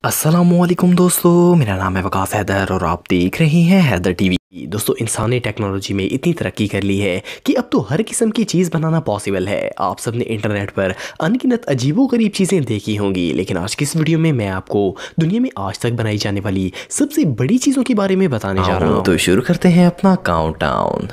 अस्सलामुअलैकुम दोस्तों, मेरा नाम है वकास हैदर और आप देख रहे हैं हैदर टीवी। दोस्तों, इंसान ने टेक्नोलॉजी में इतनी तरक्की कर ली है कि अब तो हर किस्म की चीज़ बनाना पॉसिबल है। आप सबने इंटरनेट पर अनगिनत अजीबोगरीब चीज़ें देखी होंगी, लेकिन आज की इस वीडियो में मैं आपको दुनिया में आज तक बनाई जाने वाली सबसे बड़ी चीज़ों के बारे में बताने जा रहा हूँ। तो शुरू करते हैं अपना काउंटडाउन।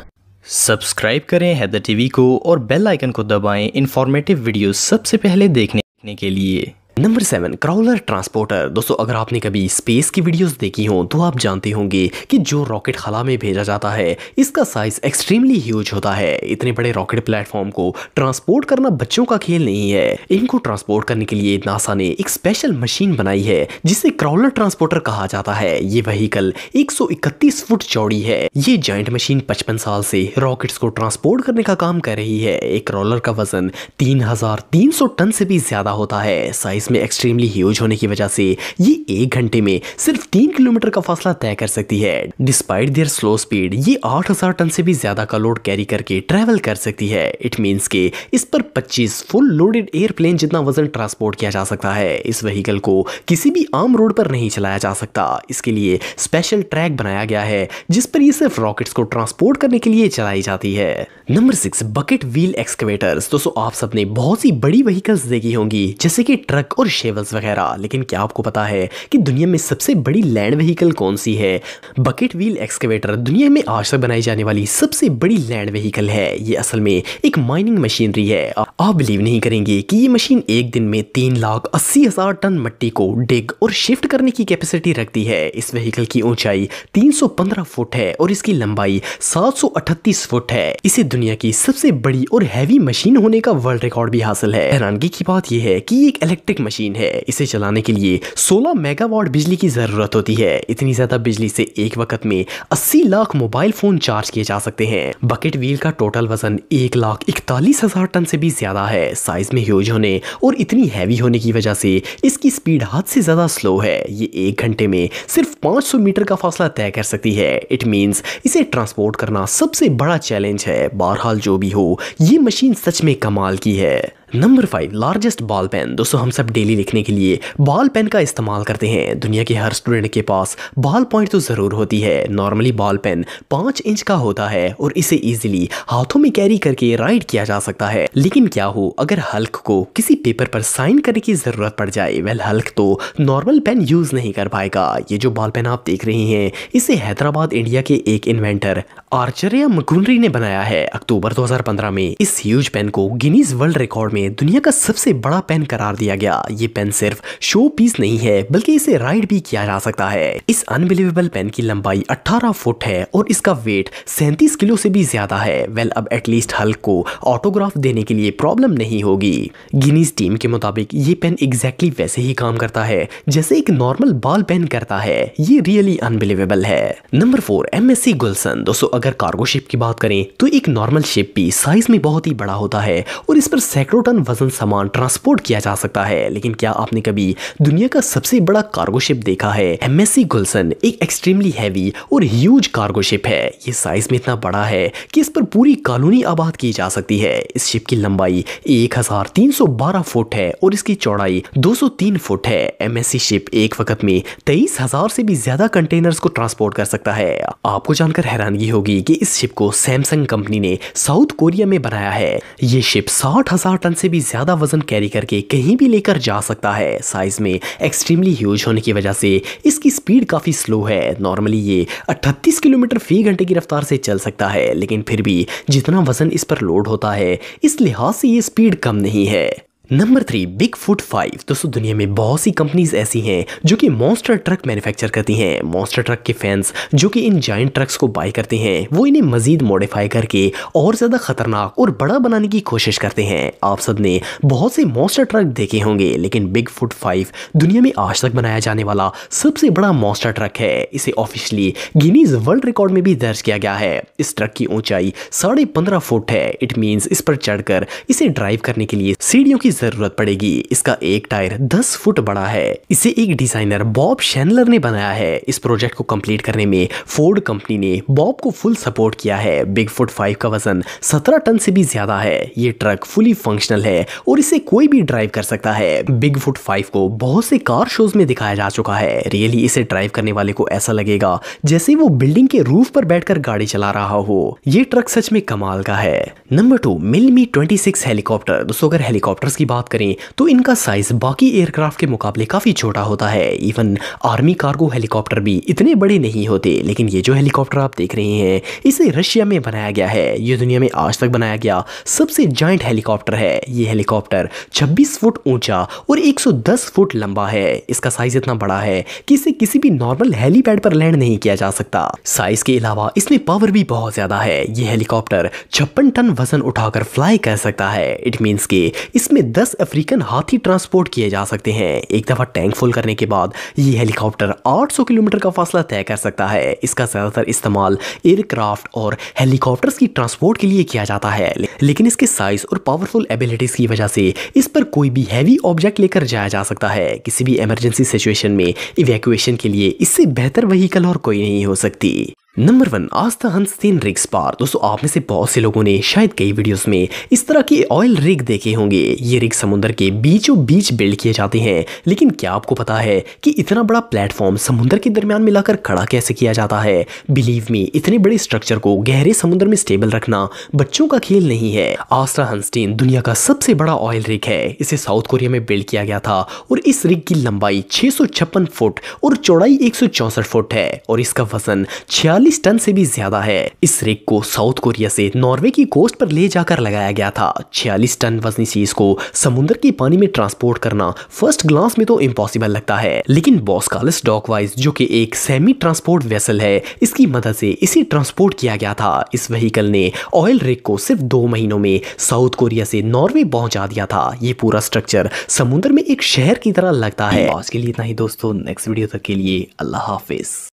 सब्सक्राइब करें हैदर टीवी को और बेल आइकन को दबाएं इंफॉर्मेटिव वीडियो सबसे पहले देखने के लिए। Number 7, crawler transporter. दोस्तों, अगर आपने कभी स्पेस की वीडियोस देखी हो तो आप जानते होंगे कि जो रॉकेट खला में भेजा जाता है इसका साइज एक्सट्रीमली ह्यूज होता है। इतने बड़े रॉकेट प्लेटफॉर्म को ट्रांसपोर्ट करना बच्चों का खेल नहीं है। इनको ट्रांसपोर्ट करने के लिए नासा ने एक स्पेशल मशीन बनाई है जिसे क्राउलर ट्रांसपोर्टर कहा जाता है। ये व्हीकल 131 फुट चौड़ी है। ये जायंट मशीन 55 साल से रॉकेट्स को ट्रांसपोर्ट करने का काम कर रही है। एक क्राउलर का वजन 3300 टन से भी ज्यादा होता है। साइज में एक्सट्रीमली ह्यूज होने की वजह से ये 1 घंटे में सिर्फ 3 किलोमीटर का फासला तय कर सकती है। डिस्पाइट देयर स्लो स्पीड ये 8000 टन से भी ज्यादा का लोड कैरी करके ट्रैवल कर सकती है। इट मींस के इस पर 25 फुल लोडेड एयरप्लेन जितना वजन ट्रांसपोर्ट किया जा सकता है। इस व्हीकल को किसी भी आम रोड पर नहीं चलाया जा सकता। इसके लिए स्पेशल ट्रैक बनाया गया है जिस पर ये सिर्फ रॉकेट्स को ट्रांसपोर्ट करने के लिए चलाई जाती है। Number 6, bucket wheel excavators. दोस्तों, आप सबने बहुत सी बड़ी व्हीकल्स देखी होंगी जैसे कि ट्रक और शेवल्स वगैरह, लेकिन क्या आपको पता है कि दुनिया में सबसे बड़ी लैंड व्हीकल कौन सी है? बकेट व्हील एक्सकवेटर दुनिया में आज तक बनाई जाने वाली सबसे बड़ी लैंड व्हीकल है। ये असल में एक माइनिंग मशीनरी है। आप बिलीव नहीं करेंगे कि ये मशीन एक दिन में 3,80,000 टन मिट्टी को डिग और शिफ्ट करने की कैपेसिटी रखती है। इस व्हीकल की ऊंचाई 315 फुट है और इसकी लंबाई 738 फुट है। इसे दुनिया की सबसे बड़ी और हैवी मशीन होने का वर्ल्ड रिकॉर्ड भी हासिल है। हैरानगी की बात यह है कि ये एक इलेक्ट्रिक मशीन है। इसे चलाने के लिए 16 मेगावाट बिजली की जरूरत होती है। इतनी ज्यादा बिजली से एक वक्त में 80 लाख मोबाइल फोन चार्ज किए जा सकते हैं। बकेट व्हील का टोटल वजन 1,41,000 टन से भी ज्यादा है। साइज में ह्यूज होने और इतनी हैवी होने की वजह से इसकी स्पीड हद से ज्यादा स्लो है। ये 1 घंटे में सिर्फ 500 मीटर का फासला तय कर सकती है। इट मींस इसे ट्रांसपोर्ट करना सबसे बड़ा चैलेंज है। बहरहाल जो भी हो, ये मशीन सच में कमाल की है। Number 5, largest ball pen. दोस्तों, हम सब डेली लिखने के लिए बॉल पेन का इस्तेमाल करते हैं। दुनिया के हर स्टूडेंट के पास बॉल पॉइंट तो जरूर होती है। नॉर्मली बॉल पेन 5 इंच का होता है और इसे इजीली हाथों में कैरी करके राइट किया जा सकता है। लेकिन क्या हो अगर हल्क को किसी पेपर पर साइन करने की जरूरत पड़ जाए? वेल, हल्क तो नॉर्मल पेन यूज नहीं कर पाएगा। ये जो बॉल पेन आप देख रहे हैं इसे हैदराबाद इंडिया के एक इन्वेंटर आर्चरिया मकुनरी ने बनाया है। अक्टूबर 2015 में इस ह्यूज पेन को गिनीज वर्ल्ड रिकॉर्ड दुनिया का सबसे बड़ा पेन करार दिया गया। ये पेन सिर्फ शो पीस नहीं है बल्कि इसे राइड भी किया जा सकता है। इस अनबिलीवेबल पेन की लंबाई 18 फुट है और इसका वेट 37 किलो से भी ज्यादा है। वेल, अब एटलीस्ट हल्क को ऑटोग्राफ देने के लिए प्रॉब्लम नहीं होगी। गिनीज टीम के मुताबिक ये पेन एग्जैक्टली वैसे ही काम करता है जैसे एक नॉर्मल बॉल पेन करता है। ये रियली अनबिलीवेबल है। नंबर 4, MSC गुलशन। दोस्तों, अगर कार्गो शिप की बात करें तो एक नॉर्मल शिप भी साइज में बहुत ही बड़ा होता है और इस पर सैकड़ों टन वजन सामान ट्रांसपोर्ट किया जा सकता है। लेकिन क्या आपने कभी दुनिया का सबसे बड़ा कार्गो शिप देखा है? MSC गुलशन एक एक्सट्रीमली हैवी और ह्यूज कार्गो शिप है। ये साइज में इतना बड़ा है कि इस पर पूरी कॉलोनी आबाद की जा सकती है। इस शिप की लंबाई 1312 फुट है और इसकी चौड़ाई 203 फुट है। MSC शिप एक वक्त में 23,000 से भी ज्यादा कंटेनर्स को ट्रांसपोर्ट कर सकता है। आपको जानकर हैरानगी होगी कि इस शिप को सैमसंग कंपनी ने साउथ कोरिया में बनाया है। ये शिप 60,000 टन से भी ज्यादा वजन कैरी करके कहीं भी लेकर जा सकता है। साइज में एक्सट्रीमली ह्यूज होने की वजह से इसकी स्पीड काफी स्लो है। नॉर्मली ये 38 किलोमीटर फी घंटे की रफ्तार से चल सकता है, लेकिन फिर भी जितना वजन इस पर लोड होता है इस लिहाज से ये स्पीड कम नहीं है। Number 3, big foot 5। दोस्तों, दुनिया में बहुत सी कंपनीज ऐसी हैं जो कि मॉन्स्टर ट्रक मैन्युफैक्चर करती हैं। मॉन्स्टर ट्रक के फैंस जो कि इन जायंट ट्रक्स को बाय करते हैं वो इन्हें मजीद मॉडिफाई करके और ज्यादा खतरनाक और बड़ा बनाने की कोशिश करते हैं। आप सब ने बहुत से मॉन्स्टर ट्रक देखे होंगे, लेकिन बिग फुट 5 दुनिया में आज तक बनाया जाने वाला सबसे बड़ा मॉन्स्टर ट्रक है। इसे ऑफिशियली गिनीज वर्ल्ड रिकॉर्ड में भी दर्ज किया गया है। इस ट्रक की ऊंचाई 15.5 फुट है। इट मींस इस पर चढ़कर इसे ड्राइव करने के लिए सीढ़ियों की जरूरत पड़ेगी। इसका एक टायर 10 फुट बड़ा है। इसे एक डिजाइनर बॉब शैनलर ने बनाया है। इस प्रोजेक्ट को कंप्लीट करने में फोर्ड कंपनी ने बॉब को फुल सपोर्ट किया है। बिगफुट 5 का वजन 17 टन से भी ज्यादा है। ये ट्रक फुली फंक्शनल है और इसे कोई भी ड्राइव कर सकता है। बिगफुट 5 को बहुत से कार शोज में दिखाया जा चुका है। रियली इसे ड्राइव करने वाले को ऐसा लगेगा जैसे वो बिल्डिंग के रूफ पर बैठकर गाड़ी चला रहा हो। ये ट्रक सच में कमाल का है। Number 2, मिल्मी 26 helicopter. दोस्तों अगर हेलीकॉप्टर्स की बात करें तो इनका साइज बाकी एयरक्राफ्ट के मुकाबले काफी छोटा होता है। इवन आर्मी कार्गो हेलीकॉप्टर भी इतने बड़े नहीं होते। लेकिन ये जो हेलीकॉप्टर आप देख रहे हैं इसे रशिया में बनाया गया है। ये दुनिया में आज तक बनाया गया सबसे जायंट हेलीकॉप्टर है। ये हेलीकॉप्टर 26 फुट ऊंचा और 110 फुट लंबा है। इसका साइज इतना बड़ा है कि इसे किसी भी नॉर्मल हेलीपैड पर लैंड नहीं किया जा सकता। साइज के अलावा इसमें पावर भी बहुत ज्यादा है। ये हेलीकॉप्टर 56 टन वजन उठाकर फ्लाई कर सकता है। इट मींस कि इसमें 10 अफ्रीकन हाथी ट्रांसपोर्ट किए जा सकते हैं। एक दफा टैंक फुल करने के बाद ये हेलीकॉप्टर 800 किलोमीटर का फासला तय कर सकता है। इसका ज्यादातर इस्तेमाल एयरक्राफ्ट और हेलीकॉप्टर्स की ट्रांसपोर्ट के लिए किया जाता है। लेकिन इसके साइज और पावरफुल एबिलिटीज की वजह से इस पर कोई भी हैवी ऑब्जेक्ट लेकर जाया जा सकता है। किसी भी इमरजेंसी सिचुएशन में इवैक्यूएशन के लिए इससे बेहतर व्हीकल और कोई नहीं हो सकती। नंबर 1, आस्था हंसतीन रिग स्पार। दोस्तों आप में से बहुत से लोगों ने शायद कई वीडियोस में इस तरह के ऑयल रिग देखे होंगे। ये रिग समुद्र के बीचों बीच बिल्ड किए जाते हैं। लेकिन क्या आपको पता है कि इतना बड़ा प्लेटफॉर्म समुद्र के दरमियान मिलाकर खड़ा कैसे किया जाता है? बिलीव मी, इतने बड़े स्ट्रक्चर को गहरे समुद्र में स्टेबल रखना बच्चों का खेल नहीं है। आस्था हंसतीन दुनिया का सबसे बड़ा ऑयल रिग है। इसे साउथ कोरिया में बिल्ड किया गया था और इस रिग की लंबाई 656 फुट और चौड़ाई 164 फुट है और इसका वजन 46 टन से भी ज्यादा है। इस रिग को साउथ कोरिया से नॉर्वे की कोस्ट पर ले जाकर लगाया गया था। 46 टन वजनी चीज को समुद्र के पानी में ट्रांसपोर्ट करना फर्स्ट ग्लांस में तो इम्पॉसिबल लगता है। लेकिन बॉस्कालिस डॉकवाइज जो कि एक सेमी ट्रांसपोर्ट वेसल है, इसकी मदद से इसे ट्रांसपोर्ट किया गया था। इस व्हीकल ने ऑयल रिग को सिर्फ 2 महीनों में साउथ कोरिया से नॉर्वे पहुंचा दिया था। ये पूरा स्ट्रक्चर समुद्र में एक शहर की तरह लगता है। आज के लिए इतना ही दोस्तों, नेक्स्ट वीडियो तक के लिए अल्लाह हाफिज।